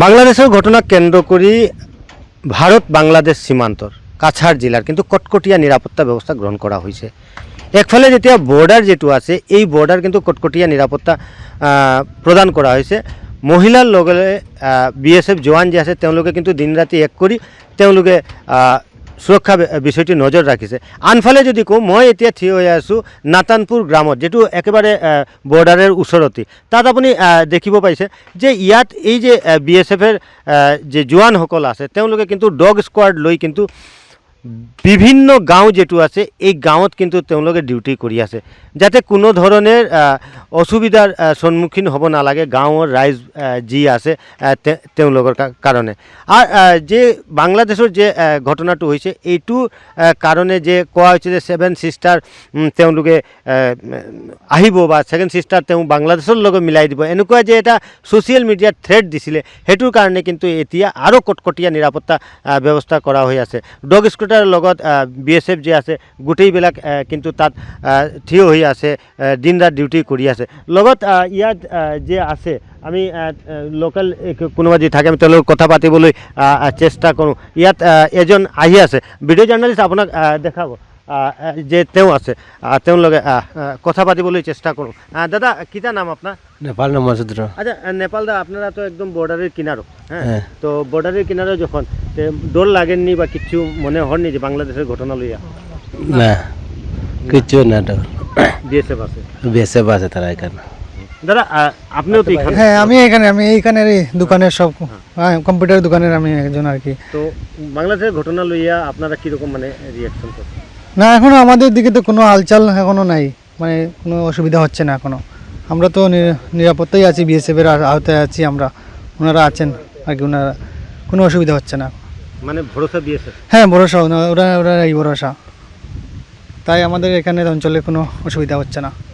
বাংলাদেশের ঘটনা কেন্দ্র করে ভারত বাংলাদেশ সীমান্তর কাছাড় জেলার কিন্তু কটকটিয়া নিরাপত্তা ব্যবস্থা গ্রহণ করা হয়েছে। একফালে যেতিয়া বর্ডার যেটো আছে এই বর্ডার কিন্তু কটকটিয়া নিরাপত্তা প্রদান করা হয়েছে। মহিলার লগে বিএসএফ জওয়ান যে আছে তেওঁলোকে কিন্তু দিন রাতি এক করে তেওঁলোকে সুরক্ষা বিষয়টি নজর রাখিছে। আনফালে যদি কওঁ মই এতিয়া থিয় হৈ আছোঁ নাতানপুৰ গ্ৰামত, যেটো একেবাৰে বৰ্ডাৰৰ ওচৰতে। তাত আপুনি দেখিব পাইছে যে ইয়াত এই যে বিএসএফৰ যে জোৱানসকল আছে তেওঁলোকে কিন্তু ডগ স্কোৱাড লৈ কিন্তু বিভিন্ন গাঁও যেটো আছে এই গাঁৱত কিন্তু তেওঁলোকে ডিউটি কৰি আছে, যাতে কোনো ধৰণৰ অসুবিধাৰ সন্মুখীন হ'ব নালাগে গাঁৱৰ ৰাইজ যি আছে তেওঁলোকৰ কাৰণে। আর যে বাংলাদেশের যে ঘটনাটো হয়েছে এইটো কারণে যে কোয়া হয়েছে যে 7 সিস্টার তেওঁলোকে আহিব বা 7 সিস্টার বাংলাদেশের লগে মিলাই দিব, এনেকুৱা যে এটা সোশিয়াল মিডিয়াত থ্ৰেড দিছিলে সেইটোৰ কাৰণে কিন্তু এতিয়া আৰু কটকটীয়া নিৰাপত্তা ব্যৱস্থা কৰা হৈ আছে। ডগ স্কুটাৰৰ লগত বিএসএফ যে আছে গোটেইবিলাক কিন্তু তাত থিয় হৈ আছে, দিন ৰাত ডিউটি কৰি আছে। লগত ইয়াত যে আছে আমি লোকাল কোনোবা যে থাকে আমি তেওঁলোকৰ কথা পাতিবলৈ চেষ্টা কৰোঁ। ইয়াত এজন আহি আছে, ভিডিঅ' জাৰ্ণালিষ্ট আপোনাক দেখাব যে তেওঁ আছে, তেওঁৰ লগে কথা পাতিবলৈ চেষ্টা কৰোঁ। দাদা কিটা নাম আপনার? নেপাল নাম মাসুদ্র। আচ্ছা নেপাল দা, আপনারা তো একদম বর্ডারের কিনারো, হ্যাঁ, তো বর্ডারের কিনারো যখন ডর লাগেননি বা কিছু মনে হয়নি যে বাংলাদেশের ঘটনা লইয়া? না কিছু না, ডর বিএসএফ আছে, বিএসএফ আছে তারা এখানে। দাদা আপনিও তো এখানে? হ্যাঁ আমি এইখানের দোকানের সব কম্পিউটার দোকানের আমি একজন আর কি। তো বাংলাদেশের ঘটনা লইয়া আপনারা কীরকম মানে রিয়াকশন করছেন? না এখনো আমাদের দিকে তো কোনো হালচাল এখনো নাই, মানে কোনো অসুবিধা হচ্ছে না এখনো। আমরা তো নিরাপত্তাই আছি, বিএসএফের আওতায় আছি আমরা, ওনারা আছেন আর কি, ওনারা কোনো অসুবিধা হচ্ছে না। মানে ভরসা বিএসএফ? হ্যাঁ ভরসা, ওরা এই ভরসা, তাই আমাদের এখানে অঞ্চলে কোনো অসুবিধা হচ্ছে না।